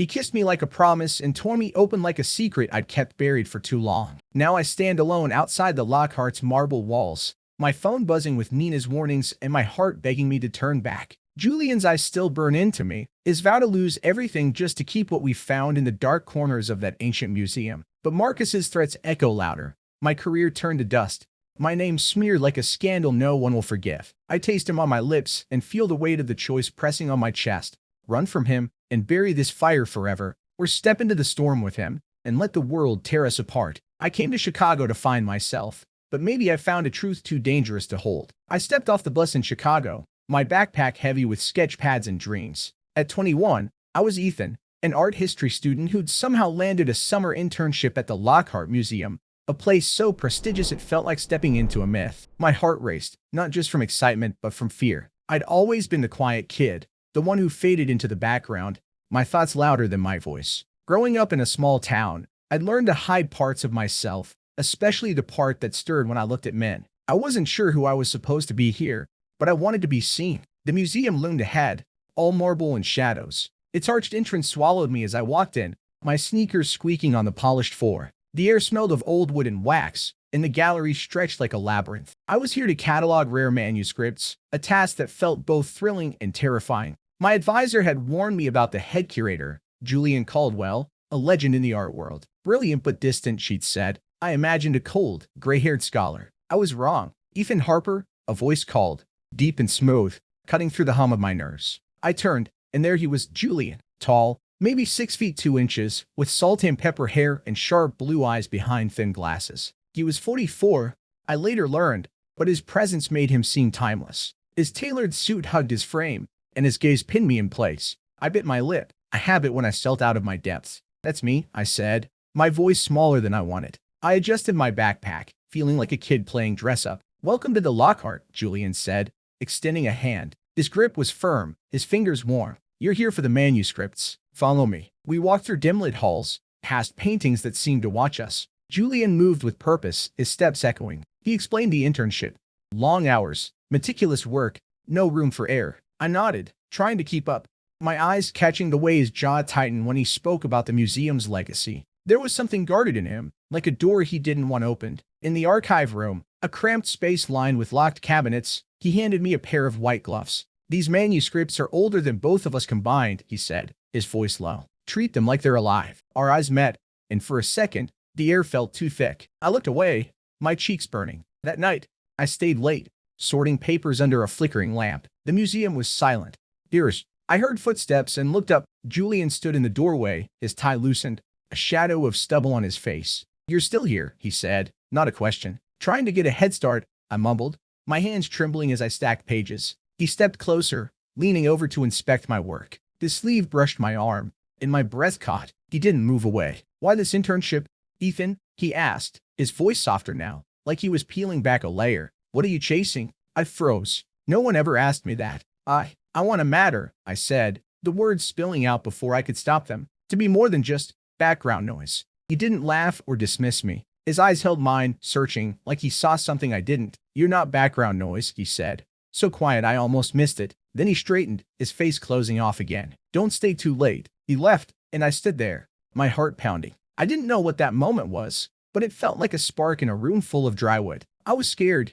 He kissed me like a promise and tore me open like a secret I'd kept buried for too long. Now I stand alone outside the Lockhart's marble walls, my phone buzzing with Nina's warnings and my heart begging me to turn back. Julian's eyes still burn into me, his vow to lose everything just to keep what we found in the dark corners of that ancient museum. But Marcus's threats echo louder. My career turned to dust, my name smeared like a scandal no one will forgive. I taste him on my lips and feel the weight of the choice pressing on my chest. Run from him and bury this fire forever, or step into the storm with him and let the world tear us apart. I came to Chicago to find myself, but maybe I found a truth too dangerous to hold. I stepped off the bus in Chicago, my backpack heavy with sketch pads and dreams. At 21, I was Ethan, an art history student who'd somehow landed a summer internship at the Lockhart Museum, a place so prestigious it felt like stepping into a myth. My heart raced, not just from excitement but from fear. I'd always been the quiet kid, the one who faded into the background, my thoughts louder than my voice. Growing up in a small town, I'd learned to hide parts of myself, especially the part that stirred when I looked at men. I wasn't sure who I was supposed to be here, but I wanted to be seen. The museum loomed ahead, all marble and shadows. Its arched entrance swallowed me as I walked in, my sneakers squeaking on the polished floor. The air smelled of old wood and wax, and the gallery stretched like a labyrinth. I was here to catalog rare manuscripts, a task that felt both thrilling and terrifying. My advisor had warned me about the head curator, Julian Caldwell, a legend in the art world. Brilliant but distant, she'd said. I imagined a cold, gray-haired scholar. I was wrong. Ethan Harper, a voice called, deep and smooth, cutting through the hum of my nerves. I turned, and there he was, Julian, tall, maybe 6 feet 2 inches, with salt and pepper hair and sharp blue eyes behind thin glasses. He was 44, I later learned, but his presence made him seem timeless. His tailored suit hugged his frame, and his gaze pinned me in place. I bit my lip, a habit when I stealth out of my depths. That's me, I said, my voice smaller than I wanted. I adjusted my backpack, feeling like a kid playing dress-up. Welcome to the Lockhart, Julian said, extending a hand. His grip was firm, his fingers warm. You're here for the manuscripts. Follow me. We walked through dim-lit halls, past paintings that seemed to watch us. Julian moved with purpose, his steps echoing. He explained the internship. Long hours, meticulous work, no room for error. I nodded, trying to keep up, my eyes catching the way his jaw tightened when he spoke about the museum's legacy. There was something guarded in him, like a door he didn't want opened. In the archive room, a cramped space lined with locked cabinets, he handed me a pair of white gloves. These manuscripts are older than both of us combined, he said, his voice low. Treat them like they're alive. Our eyes met, and for a second, the air felt too thick. I looked away, my cheeks burning. That night, I stayed late, sorting papers under a flickering lamp. The museum was silent. Dearest, I heard footsteps and looked up. Julian stood in the doorway, his tie loosened, a shadow of stubble on his face. You're still here, he said, not a question. Trying to get a head start, I mumbled, my hands trembling as I stacked pages. He stepped closer, leaning over to inspect my work. His sleeve brushed my arm, and my breath caught. He didn't move away. Why this internship, Ethan? He asked, his voice softer now, like he was peeling back a layer. What are you chasing? I froze. No one ever asked me that. I want to matter, I said, the words spilling out before I could stop them. To be more than just background noise. He didn't laugh or dismiss me. His eyes held mine, searching, like he saw something I didn't. You're not background noise, he said. So quiet I almost missed it. Then he straightened, his face closing off again. Don't stay too late. He left, and I stood there, my heart pounding. I didn't know what that moment was, but it felt like a spark in a room full of dry wood. I was scared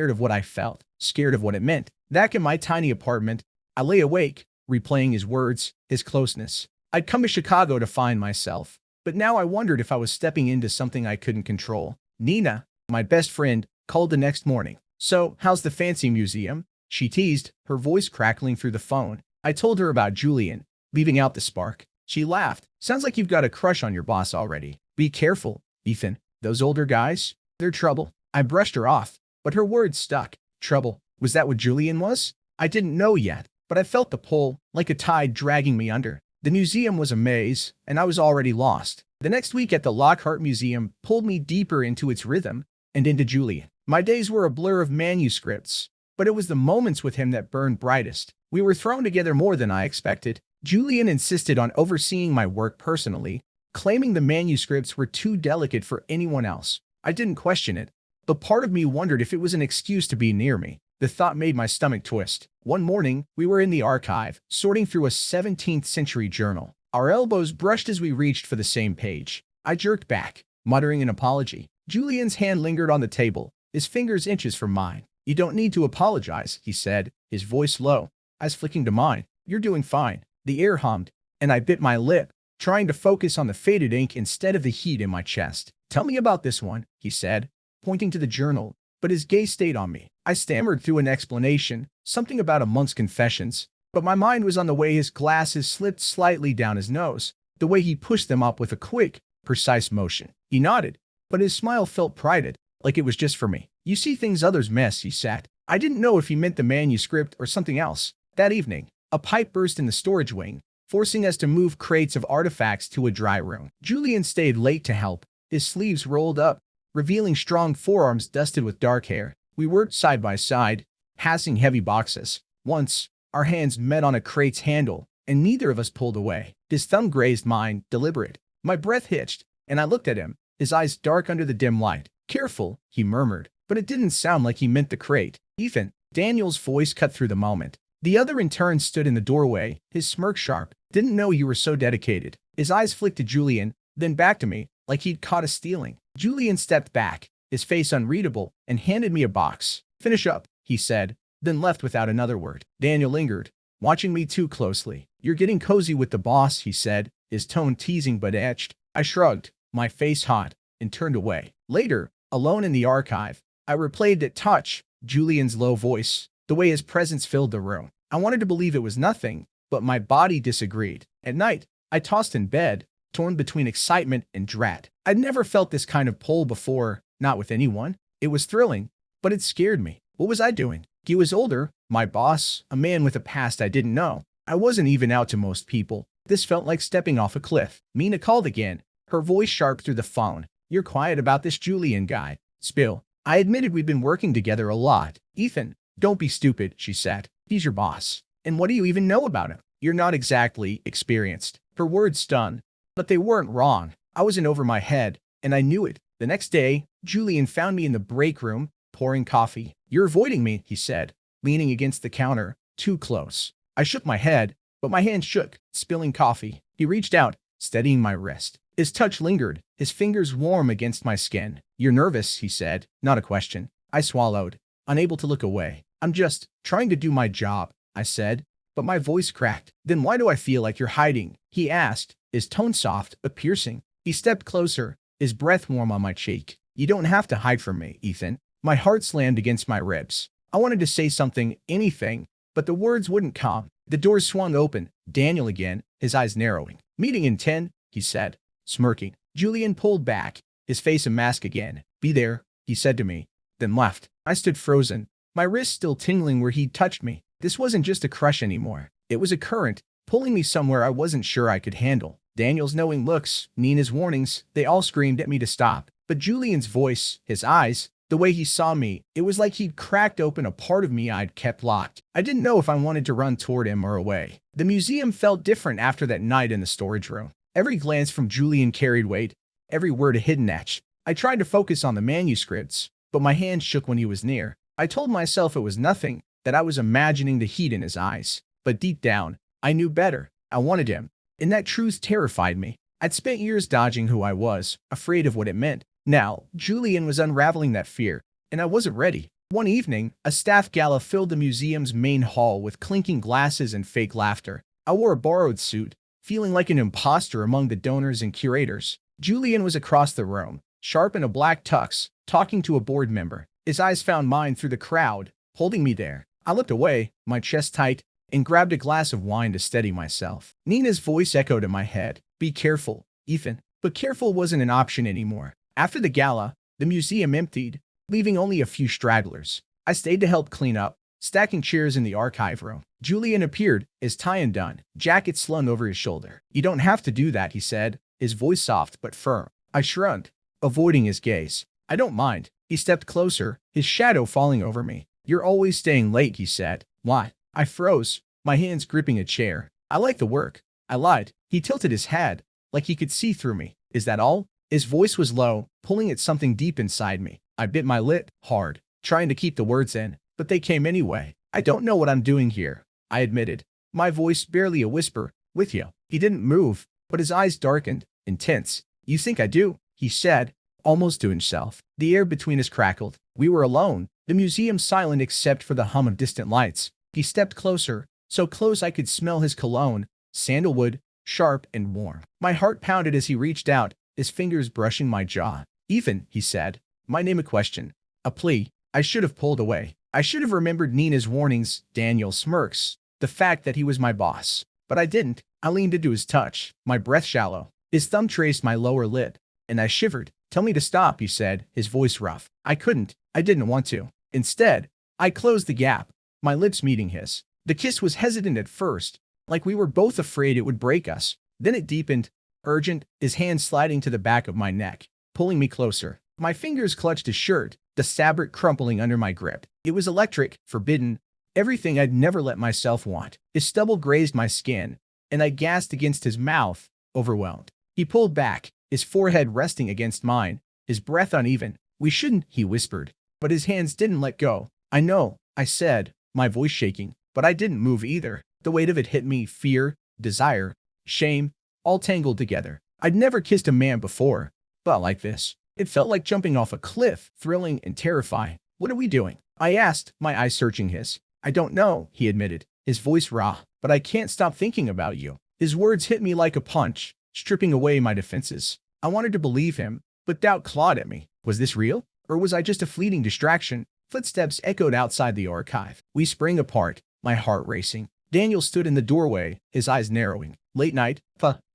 of what I felt, scared of what it meant. Back in my tiny apartment, I lay awake, replaying his words, his closeness. I'd come to Chicago to find myself, but now I wondered if I was stepping into something I couldn't control. Nina, my best friend, called the next morning. So, how's the fancy museum? She teased, her voice crackling through the phone. I told her about Julian, leaving out the spark. She laughed. Sounds like you've got a crush on your boss already. Be careful, Ethan. Those older guys, they're trouble. I brushed her off, but her words stuck. Trouble. Was that what Julian was? I didn't know yet, but I felt the pull, like a tide dragging me under. The museum was a maze, and I was already lost. The next week at the Lockhart Museum pulled me deeper into its rhythm and into Julian. My days were a blur of manuscripts, but it was the moments with him that burned brightest. We were thrown together more than I expected. Julian insisted on overseeing my work personally, claiming the manuscripts were too delicate for anyone else. I didn't question it, but part of me wondered if it was an excuse to be near me. The thought made my stomach twist. One morning, we were in the archive, sorting through a 17th century journal. Our elbows brushed as we reached for the same page. I jerked back, muttering an apology. Julian's hand lingered on the table, his fingers inches from mine. "You don't need to apologize," he said, his voice low, eyes flicking to mine. "You're doing fine." The air hummed, and I bit my lip, trying to focus on the faded ink instead of the heat in my chest. "Tell me about this one," he said, pointing to the journal, but his gaze stayed on me. I stammered through an explanation, something about a monk's confessions, but my mind was on the way his glasses slipped slightly down his nose, the way he pushed them up with a quick, precise motion. He nodded, but his smile felt prided, like it was just for me. "You see things others miss," he said. I didn't know if he meant the manuscript or something else. That evening, a pipe burst in the storage wing, forcing us to move crates of artifacts to a dry room. Julian stayed late to help, his sleeves rolled up, revealing strong forearms dusted with dark hair. We worked side by side, passing heavy boxes. Once, our hands met on a crate's handle, and neither of us pulled away. His thumb grazed mine, deliberate. My breath hitched, and I looked at him, his eyes dark under the dim light. "Careful," he murmured, but it didn't sound like he meant the crate. "Ethan," Daniel's voice cut through the moment. The other intern stood in the doorway, his smirk sharp. "Didn't know you were so dedicated." His eyes flicked to Julian, then back to me, like he'd caught us stealing. Julian stepped back, his face unreadable, and handed me a box. "Finish up," he said, then left without another word. Daniel lingered, watching me too closely. "You're getting cozy with the boss," he said, his tone teasing but etched. I shrugged, my face hot, and turned away. Later, alone in the archive, I replayed that touch, Julian's low voice, the way his presence filled the room. I wanted to believe it was nothing, but my body disagreed. At night, I tossed in bed, torn between excitement and dread. I'd never felt this kind of pull before, not with anyone. It was thrilling, but it scared me. What was I doing? He was older, my boss, a man with a past I didn't know. I wasn't even out to most people. This felt like stepping off a cliff. Mina called again, her voice sharp through the phone. "You're quiet about this Julian guy." "Spill." I admitted we'd been working together a lot. "Ethan, don't be stupid," she said. "He's your boss. And what do you even know about him? You're not exactly experienced." Her words stung, but they weren't wrong. I was in over my head, and I knew it. The next day, Julian found me in the break room, pouring coffee. "You're avoiding me," he said, leaning against the counter, too close. I shook my head, but my hand shook, spilling coffee. He reached out, steadying my wrist. His touch lingered, his fingers warm against my skin. "You're nervous," he said, not a question. I swallowed, unable to look away. "I'm just trying to do my job," I said, but my voice cracked. "Then why do I feel like you're hiding?" he asked, his tone soft but piercing. He stepped closer, his breath warm on my cheek. "You don't have to hide from me, Ethan." My heart slammed against my ribs. I wanted to say something, anything, but the words wouldn't come. The door swung open, Daniel again, his eyes narrowing. "Meeting in 10, he said, smirking. Julian pulled back, his face a mask again. "Be there," he said to me, then left. I stood frozen, my wrist still tingling where he'd touched me. This wasn't just a crush anymore. It was a current, pulling me somewhere I wasn't sure I could handle. Daniel's knowing looks, Nina's warnings, they all screamed at me to stop. But Julian's voice, his eyes, the way he saw me, it was like he'd cracked open a part of me I'd kept locked. I didn't know if I wanted to run toward him or away. The museum felt different after that night in the storage room. Every glance from Julian carried weight, every word a hidden etch. I tried to focus on the manuscripts, but my hand shook when he was near. I told myself it was nothing, that I was imagining the heat in his eyes. But deep down, I knew better. I wanted him, and that truth terrified me. I'd spent years dodging who I was, afraid of what it meant. Now, Julian was unraveling that fear, and I wasn't ready. One evening, a staff gala filled the museum's main hall with clinking glasses and fake laughter. I wore a borrowed suit, feeling like an imposter among the donors and curators. Julian was across the room, sharp in a black tux, talking to a board member. His eyes found mine through the crowd, holding me there. I looked away, my chest tight, and grabbed a glass of wine to steady myself. Nina's voice echoed in my head. "Be careful, Ethan." But careful wasn't an option anymore. After the gala, the museum emptied, leaving only a few stragglers. I stayed to help clean up, stacking chairs in the archive room. Julian appeared, his tie undone, jacket slung over his shoulder. "You don't have to do that," he said, his voice soft but firm. I shrugged, avoiding his gaze. "I don't mind." He stepped closer, his shadow falling over me. "You're always staying late," he said. "Why?" I froze, my hands gripping a chair. "I like the work." I lied. He tilted his head, like he could see through me. "Is that all?" His voice was low, pulling at something deep inside me. I bit my lip hard, trying to keep the words in, but they came anyway. "I don't know what I'm doing here," I admitted, my voice barely a whisper. With you. He didn't move, but his eyes darkened, intense. You think I do? He said, almost to himself. The air between us crackled. We were alone, the museum silent except for the hum of distant lights. He stepped closer, so close I could smell his cologne, sandalwood, sharp and warm. My heart pounded as he reached out, his fingers brushing my jaw. Ethan, he said, my name a question, a plea. I should have pulled away. I should have remembered Nina's warnings, Daniel smirks, the fact that he was my boss. But I didn't. I leaned into his touch, my breath shallow. His thumb traced my lower lid, and I shivered. Tell me to stop, he said, his voice rough. I couldn't. I didn't want to. Instead, I closed the gap, my lips meeting his. The kiss was hesitant at first, like we were both afraid it would break us. Then it deepened, urgent, his hand sliding to the back of my neck, pulling me closer. My fingers clutched his shirt, the fabric crumpling under my grip. It was electric, forbidden, everything I'd never let myself want. His stubble grazed my skin, and I gasped against his mouth, overwhelmed. He pulled back, his forehead resting against mine, his breath uneven. We shouldn't, he whispered, but his hands didn't let go. I know, I said, my voice shaking, but I didn't move either. The weight of it hit me, fear, desire, shame, all tangled together. I'd never kissed a man before, but like this. It felt like jumping off a cliff, thrilling and terrifying. What are we doing? I asked, my eyes searching his. I don't know, he admitted, his voice raw, but I can't stop thinking about you. His words hit me like a punch, stripping away my defenses. I wanted to believe him, but doubt clawed at me. Was this real? Or was I just a fleeting distraction? Footsteps echoed outside the archive. We sprang apart, my heart racing. Daniel stood in the doorway, his eyes narrowing. Late night,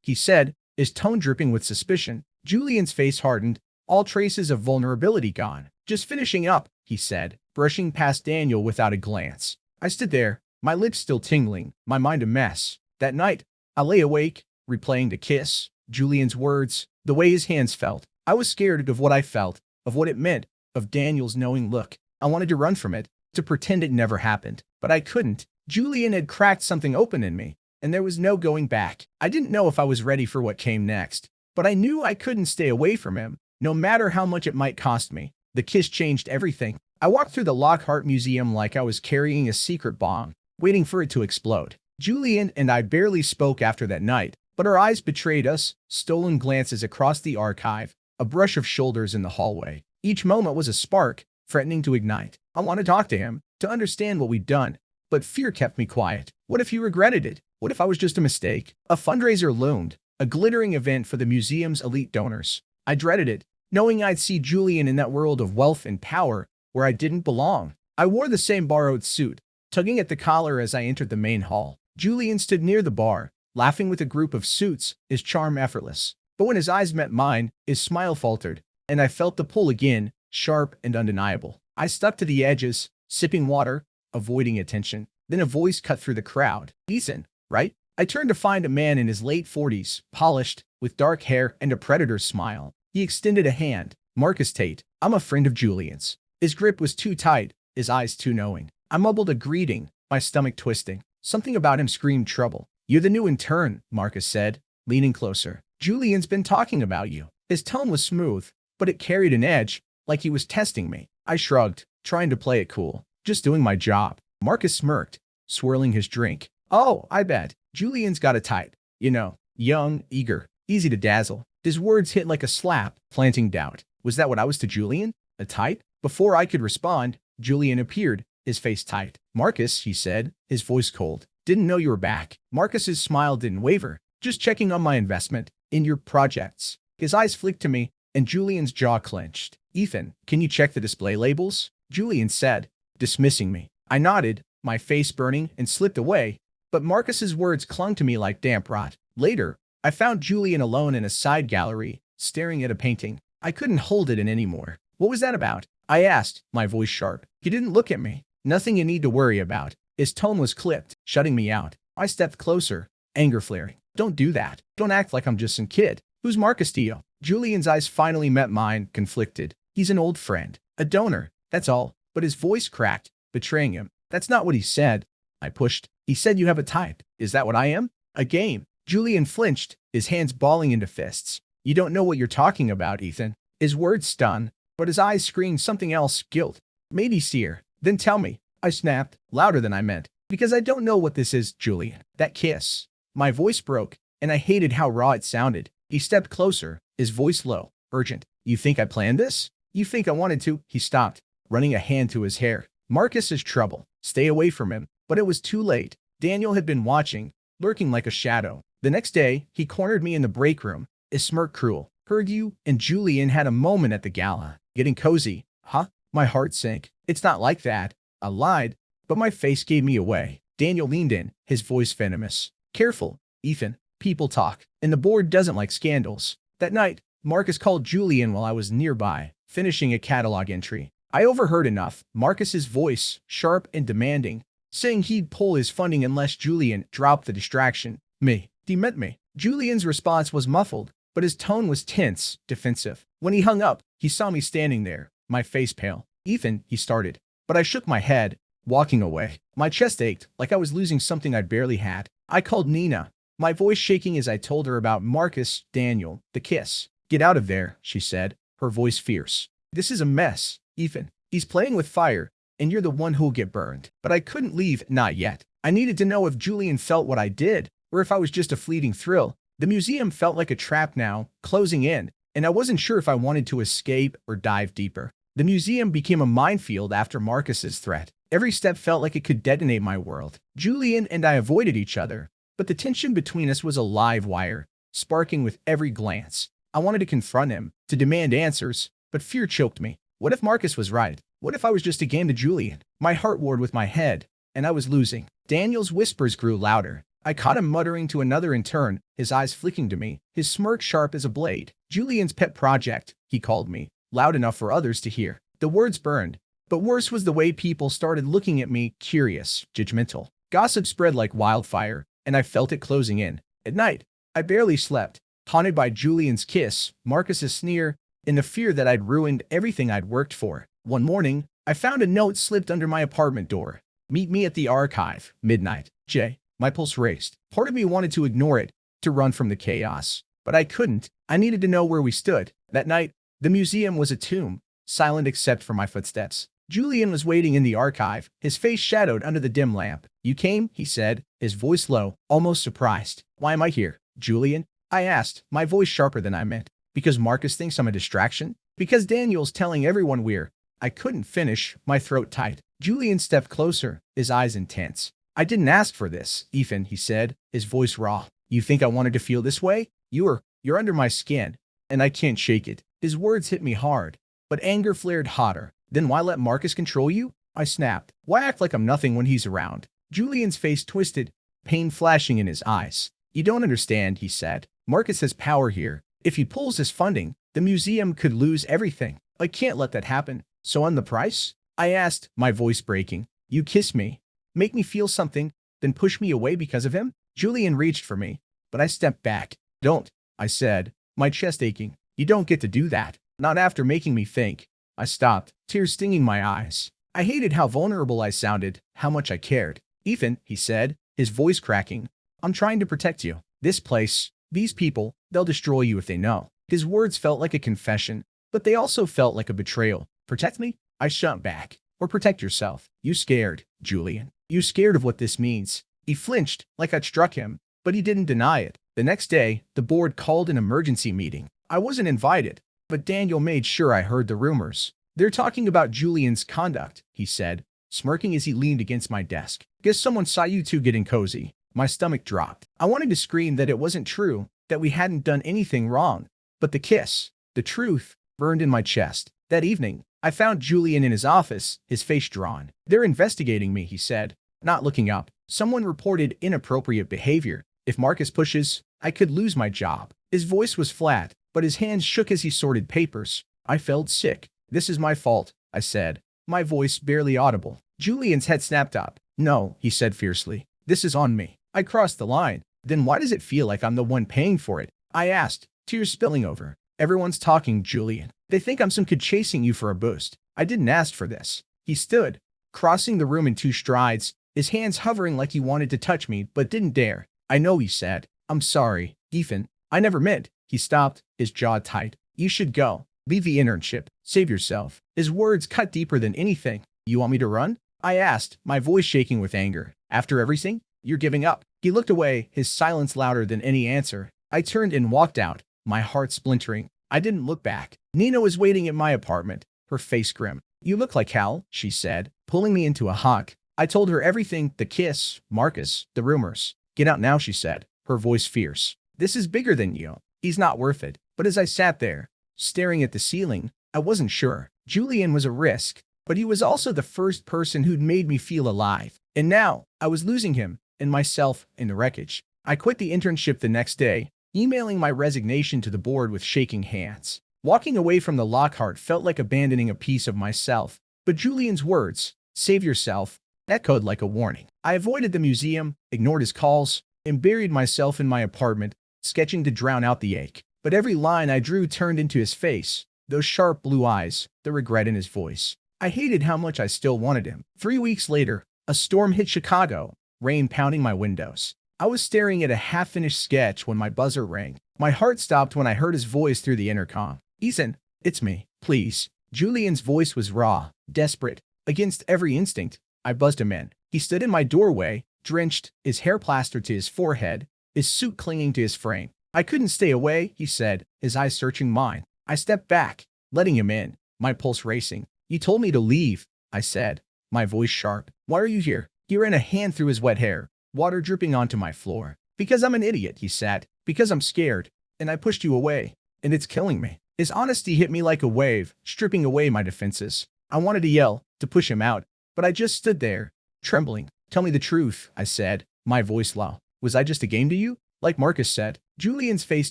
he said, his tone dripping with suspicion. Julian's face hardened, all traces of vulnerability gone. Just finishing up, he said, brushing past Daniel without a glance. I stood there, my lips still tingling, my mind a mess. That night, I lay awake, replaying the kiss, Julian's words, the way his hands felt. I was scared of what I felt, of what it meant, of Daniel's knowing look. I wanted to run from it, to pretend it never happened, but I couldn't. Julian had cracked something open in me, and there was no going back. I didn't know if I was ready for what came next, but I knew I couldn't stay away from him, no matter how much it might cost me. The kiss changed everything. I walked through the Lockhart Museum like I was carrying a secret bomb, waiting for it to explode. Julian and I barely spoke after that night, but our eyes betrayed us, stolen glances across the archive, a brush of shoulders in the hallway. Each moment was a spark, threatening to ignite. I wanted to talk to him, to understand what we'd done, but fear kept me quiet. What if he regretted it? What if I was just a mistake? A fundraiser loomed, a glittering event for the museum's elite donors. I dreaded it, knowing I'd see Julian in that world of wealth and power where I didn't belong. I wore the same borrowed suit, tugging at the collar as I entered the main hall. Julian stood near the bar, laughing with a group of suits, his charm effortless. But when his eyes met mine, his smile faltered, and I felt the pull again, sharp and undeniable. I stuck to the edges, sipping water, avoiding attention. Then a voice cut through the crowd. Ethan, right? I turned to find a man in his late 40s, polished, with dark hair and a predator's smile. He extended a hand. Marcus Tate. I'm a friend of Julian's. His grip was too tight, his eyes too knowing. I mumbled a greeting, my stomach twisting. Something about him screamed trouble. You're the new intern, Marcus said, leaning closer. Julian's been talking about you. His tone was smooth, but it carried an edge, like he was testing me. I shrugged, trying to play it cool. Just doing my job. Marcus smirked, swirling his drink. Oh, I bet. Julian's got a type. You know, young, eager, easy to dazzle. His words hit like a slap, planting doubt. Was that what I was to Julian? A type? Before I could respond, Julian appeared, his face tight. Marcus, he said, his voice cold. Didn't know you were back. Marcus's smile didn't waver. Just checking on my investment in your projects. His eyes flicked to me, and Julian's jaw clenched. Ethan, can you check the display labels? Julian said, dismissing me. I nodded, my face burning, and slipped away, but Marcus's words clung to me like damp rot. Later, I found Julian alone in a side gallery, staring at a painting. I couldn't hold it in anymore. What was that about? I asked, my voice sharp. He didn't look at me. Nothing you need to worry about. His tone was clipped, shutting me out. I stepped closer, anger flaring. Don't do that. Don't act like I'm just some kid. Who's Marcus to you? Julian's eyes finally met mine, conflicted. He's an old friend. A donor. That's all. But his voice cracked, betraying him. That's not what he said. I pushed. He said you have a type. Is that what I am? A game. Julian flinched, his hands balling into fists. You don't know what you're talking about, Ethan. His words stung, but his eyes screamed something else, guilt. Maybe sear. Then tell me. I snapped, louder than I meant. Because I don't know what this is, Julian. That kiss. My voice broke, and I hated how raw it sounded. He stepped closer, his voice low, urgent. You think I planned this? You think I wanted to? He stopped, running a hand to his hair. Marcus is trouble. Stay away from him. But it was too late. Daniel had been watching, lurking like a shadow. The next day, he cornered me in the break room, his smirk cruel. Heard you and Julian had a moment at the gala. Getting cozy. Huh? My heart sank. It's not like that. I lied, but my face gave me away. Daniel leaned in, his voice venomous. Careful, Ethan. People talk, and the board doesn't like scandals. That night, Marcus called Julian while I was nearby, finishing a catalog entry. I overheard enough, Marcus's voice, sharp and demanding, saying he'd pull his funding unless Julian dropped the distraction. Me. He meant me. Julian's response was muffled, but his tone was tense, defensive. When he hung up, he saw me standing there, my face pale. Ethan, he started, but I shook my head, walking away. My chest ached, like I was losing something I'd barely had. I called Nina, my voice shaking as I told her about Marcus, Daniel, the kiss. Get out of there, she said, her voice fierce. This is a mess, Ethan. He's playing with fire, and you're the one who'll get burned. But I couldn't leave, not yet. I needed to know if Julian felt what I did, or if I was just a fleeting thrill. The museum felt like a trap now, closing in, and I wasn't sure if I wanted to escape or dive deeper. The museum became a minefield after Marcus's threat. Every step felt like it could detonate my world. Julian and I avoided each other, but the tension between us was a live wire, sparking with every glance. I wanted to confront him, to demand answers, but fear choked me. What if Marcus was right? What if I was just a game to Julian? My heart warred with my head, and I was losing. Daniel's whispers grew louder. I caught him muttering to another intern, his eyes flicking to me, his smirk sharp as a blade. Julian's pet project, he called me, loud enough for others to hear. The words burned, but worse was the way people started looking at me, curious, judgmental. Gossip spread like wildfire, and I felt it closing in. At night, I barely slept, haunted by Julian's kiss, Marcus's sneer, and the fear that I'd ruined everything I'd worked for. One morning, I found a note slipped under my apartment door. Meet me at the archive, midnight. Jay. My pulse raced. Part of me wanted to ignore it, to run from the chaos. But I couldn't. I needed to know where we stood. That night, the museum was a tomb, silent except for my footsteps. Julian was waiting in the archive, his face shadowed under the dim lamp. You came, he said, his voice low, almost surprised. Why am I here, Julian? I asked, my voice sharper than I meant. Because Marcus thinks I'm a distraction? Because Daniel's telling everyone we're... I couldn't finish, my throat tight. Julian stepped closer, his eyes intense. I didn't ask for this, Ethan, he said, his voice raw. You think I wanted to feel this way? You're under my skin, and I can't shake it. His words hit me hard, but anger flared hotter. Then why let Marcus control you? I snapped. Why act like I'm nothing when he's around? Julian's face twisted, pain flashing in his eyes. You don't understand, he said. Marcus has power here. If he pulls his funding, the museum could lose everything. I can't let that happen. So on the price? I asked, my voice breaking. You kiss me, make me feel something, then push me away because of him? Julian reached for me, but I stepped back. Don't, I said, my chest aching. You don't get to do that. Not after making me think. I stopped, tears stinging my eyes. I hated how vulnerable I sounded, how much I cared. Ethan, he said, his voice cracking. I'm trying to protect you. This place, these people, they'll destroy you if they know. His words felt like a confession, but they also felt like a betrayal. Protect me? I shot back. Or protect yourself. You scared, Julian. You scared of what this means. He flinched, like I'd struck him, but he didn't deny it. The next day, the board called an emergency meeting. I wasn't invited, but Daniel made sure I heard the rumors. They're talking about Julian's conduct, he said, smirking as he leaned against my desk. Guess someone saw you two getting cozy. My stomach dropped. I wanted to scream that it wasn't true, that we hadn't done anything wrong. But the kiss, the truth, burned in my chest. That evening, I found Julian in his office, his face drawn. They're investigating me, he said, not looking up. Someone reported inappropriate behavior. If Marcus pushes, I could lose my job. His voice was flat, but his hands shook as he sorted papers. I felt sick. This is my fault, I said, my voice barely audible. Julian's head snapped up. No, he said fiercely. This is on me. I crossed the line. Then why does it feel like I'm the one paying for it? I asked, tears spilling over. Everyone's talking, Julian. They think I'm some kid chasing you for a boost. I didn't ask for this. He stood, crossing the room in 2 strides, his hands hovering like he wanted to touch me but didn't dare. I know, he said. I'm sorry, Ethan. I never meant. He stopped, his jaw tight. You should go. Leave the internship. Save yourself. His words cut deeper than anything. You want me to run? I asked, my voice shaking with anger. After everything? You're giving up. He looked away, his silence louder than any answer. I turned and walked out, my heart splintering. I didn't look back. Nina was waiting at my apartment, her face grim. You look like hell, she said, pulling me into a hug. I told her everything, the kiss, Marcus, the rumors. Get out now, she said, her voice fierce. This is bigger than you. He's not worth it. But as I sat there, staring at the ceiling, I wasn't sure. Julian was a risk, but he was also the first person who'd made me feel alive. And now, I was losing him, and myself, in the wreckage. I quit the internship the next day, emailing my resignation to the board with shaking hands. Walking away from the Lockhart felt like abandoning a piece of myself. But Julian's words, save yourself, echoed like a warning. I avoided the museum, ignored his calls, and buried myself in my apartment, sketching to drown out the ache. But every line I drew turned into his face, those sharp blue eyes, the regret in his voice. I hated how much I still wanted him. 3 weeks later, a storm hit Chicago, rain pounding my windows. I was staring at a half-finished sketch when my buzzer rang. My heart stopped when I heard his voice through the intercom. Ethan, it's me, please. Julian's voice was raw, desperate. Against every instinct, I buzzed him in. He stood in my doorway, drenched, his hair plastered to his forehead, his suit clinging to his frame. I couldn't stay away, he said, his eyes searching mine. I stepped back, letting him in, my pulse racing. You told me to leave, I said, my voice sharp. Why are you here? He ran a hand through his wet hair, water dripping onto my floor. Because I'm an idiot, he said. Because I'm scared, and I pushed you away, and it's killing me. His honesty hit me like a wave, stripping away my defenses. I wanted to yell, to push him out, but I just stood there, trembling. Tell me the truth, I said, my voice low. Was I just a game to you? Like Marcus said. Julian's face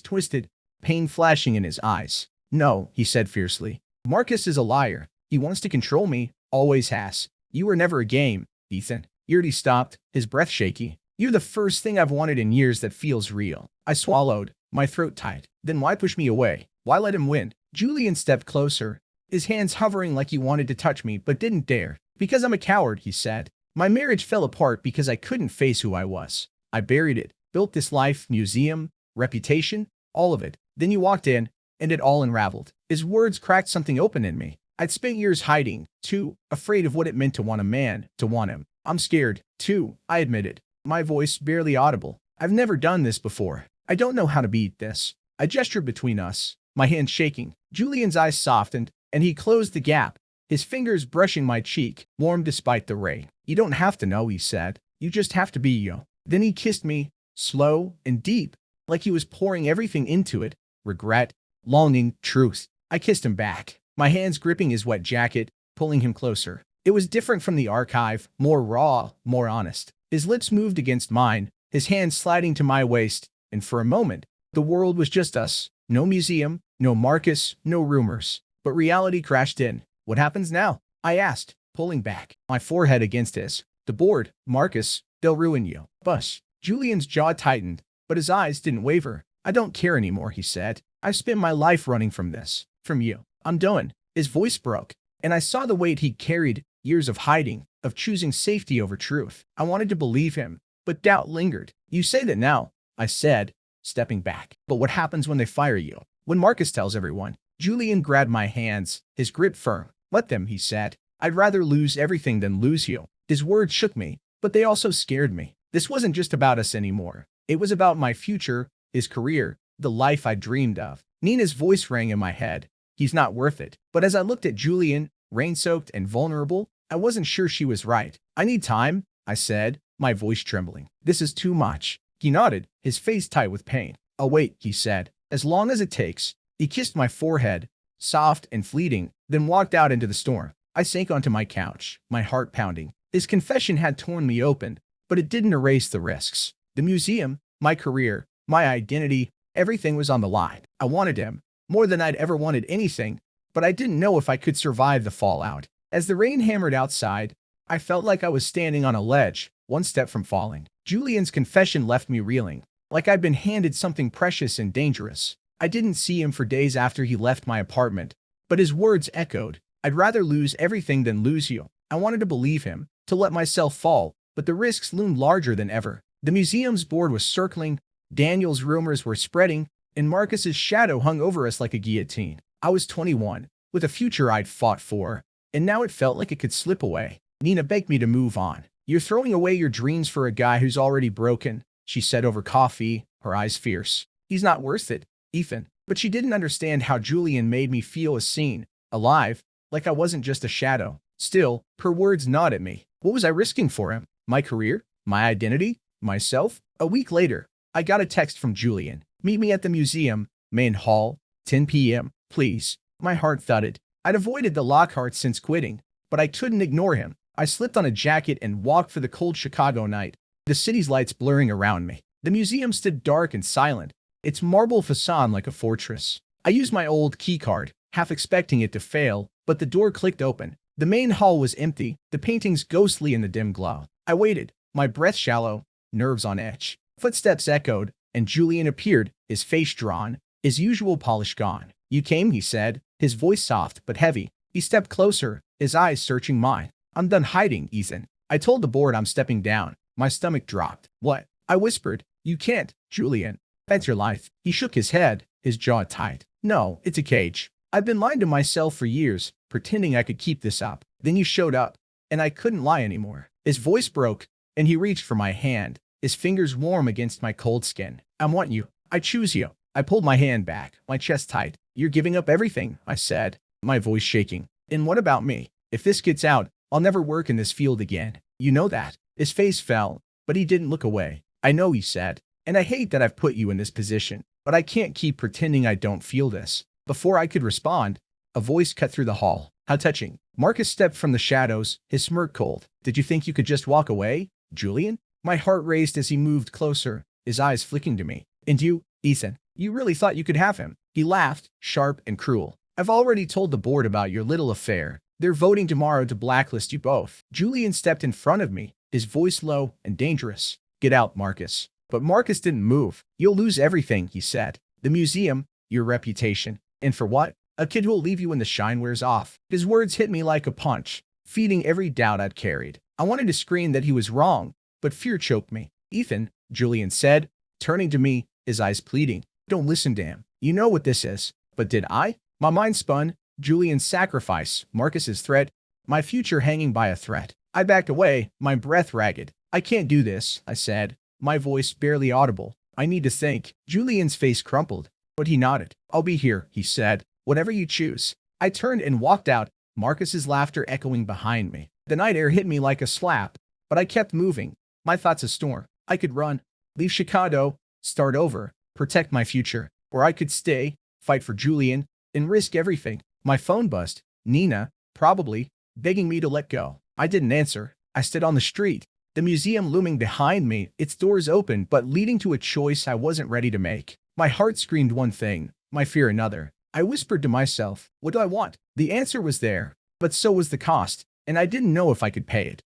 twisted, pain flashing in his eyes. No, he said fiercely. Marcus is a liar. He wants to control me, always has. You were never a game, Ethan. Yurdi stopped, his breath shaky. You're the first thing I've wanted in years that feels real. I swallowed, my throat tight. Then why push me away? Why let him win? Julian stepped closer, his hands hovering like he wanted to touch me but didn't dare. Because I'm a coward, he said. My marriage fell apart because I couldn't face who I was. I buried it, built this life, museum, reputation, all of it. Then you walked in, and it all unraveled. His words cracked something open in me. I'd spent years hiding, too, afraid of what it meant to want a man, to want him. I'm scared, too, I admitted, my voice barely audible. I've never done this before. I don't know how to beat this. I gestured between us, my hand shaking. Julian's eyes softened, and he closed the gap, his fingers brushing my cheek, warm despite the rain. You don't have to know, he said. You just have to be you. Then he kissed me, slow and deep, like he was pouring everything into it. Regret, longing, truth. I kissed him back, my hands gripping his wet jacket, pulling him closer. It was different from the archive, more raw, more honest. His lips moved against mine, his hands sliding to my waist, and for a moment, the world was just us. No museum, no Marcus, no rumors. But reality crashed in. What happens now? I asked, pulling back, my forehead against his. The board, Marcus, they'll ruin you. Bus. Julian's jaw tightened, but his eyes didn't waver. I don't care anymore, he said. I've spent my life running from this, from you. I'm done. His voice broke, and I saw the weight he'd carried, years of hiding, of choosing safety over truth. I wanted to believe him, but doubt lingered. You say that now, I said, stepping back. But what happens when they fire you? When Marcus tells everyone? Julian grabbed my hands, his grip firm. Let them, he said. I'd rather lose everything than lose you. His words shook me, but they also scared me. This wasn't just about us anymore. It was about my future, his career, the life I dreamed of. Nina's voice rang in my head. He's not worth it. But as I looked at Julian, rain-soaked and vulnerable, I wasn't sure she was right. I need time, I said, my voice trembling. This is too much. He nodded, his face tight with pain. I'll wait, he said, as long as it takes. He kissed my forehead, soft and fleeting, then walked out into the storm. I sank onto my couch, my heart pounding. His confession had torn me open, but it didn't erase the risks. The museum, my career, my identity, everything was on the line. I wanted him, more than I'd ever wanted anything, but I didn't know if I could survive the fallout. As the rain hammered outside, I felt like I was standing on a ledge, one step from falling. Julian's confession left me reeling, like I'd been handed something precious and dangerous. I didn't see him for days after he left my apartment, but his words echoed. I'd rather lose everything than lose you. I wanted to believe him, to let myself fall, but the risks loomed larger than ever. The museum's board was circling, Daniel's rumors were spreading, and Marcus's shadow hung over us like a guillotine. I was 21, with a future I'd fought for, and now it felt like it could slip away. Nina begged me to move on. You're throwing away your dreams for a guy who's already broken, she said over coffee, her eyes fierce. He's not worth it, Ethan. But she didn't understand how Julian made me feel as seen, alive, like I wasn't just a shadow. Still, her words gnawed at me. What was I risking for him? My career? My identity? Myself? A week later, I got a text from Julian. Meet me at the museum, main hall, 10 p.m., please. My heart thudded. I'd avoided the Lockharts since quitting, but I couldn't ignore him. I slipped on a jacket and walked for the cold Chicago night, the city's lights blurring around me. The museum stood dark and silent, its marble facade like a fortress. I used my old keycard, half expecting it to fail, but the door clicked open. The main hall was empty, the paintings ghostly in the dim glow. I waited, my breath shallow, nerves on edge. Footsteps echoed, and Julian appeared, his face drawn, his usual polish gone. You came, he said, his voice soft but heavy. He stepped closer, his eyes searching mine. I'm done hiding, Ethan. I told the board I'm stepping down. My stomach dropped. What? I whispered. You can't, Julian. That's your life. He shook his head, his jaw tight. No, it's a cage. I've been lying to myself for years, pretending I could keep this up. Then you showed up, and I couldn't lie anymore. His voice broke, and he reached for my hand, his fingers warm against my cold skin. I want you. I choose you. I pulled my hand back, my chest tight. You're giving up everything, I said, my voice shaking. And what about me? If this gets out, I'll never work in this field again. You know that. His face fell, but he didn't look away. I know, he said, and I hate that I've put you in this position, but I can't keep pretending I don't feel this. Before I could respond, a voice cut through the hall. How touching. Marcus stepped from the shadows, his smirk cold. Did you think you could just walk away, Julian? My heart raced as he moved closer, his eyes flicking to me. And you, Ethan, you really thought you could have him? He laughed, sharp and cruel. I've already told the board about your little affair. They're voting tomorrow to blacklist you both. Julian stepped in front of me, his voice low and dangerous. Get out, Marcus. But Marcus didn't move. You'll lose everything, he said. The museum, your reputation. And for what? A kid who'll leave you when the shine wears off. His words hit me like a punch, feeding every doubt I'd carried. I wanted to scream that he was wrong, but fear choked me. Ethan, Julian said, turning to me, his eyes pleading. Don't listen to him. You know what this is. But did I? My mind spun. Julian's sacrifice, Marcus's threat, my future hanging by a thread. I backed away, my breath ragged. I can't do this, I said, my voice barely audible. I need to think. Julian's face crumpled, but he nodded. I'll be here, he said, whatever you choose. I turned and walked out, Marcus's laughter echoing behind me. The night air hit me like a slap, but I kept moving, my thoughts a storm. I could run, leave Chicago, start over, protect my future, or I could stay, fight for Julian, and risk everything. My phone buzzed. Nina, probably, begging me to let go. I didn't answer. I stood on the street, the museum looming behind me, its doors open but leading to a choice I wasn't ready to make. My heart screamed one thing, my fear another. I whispered to myself, what do I want? The answer was there, but so was the cost, and I didn't know if I could pay it.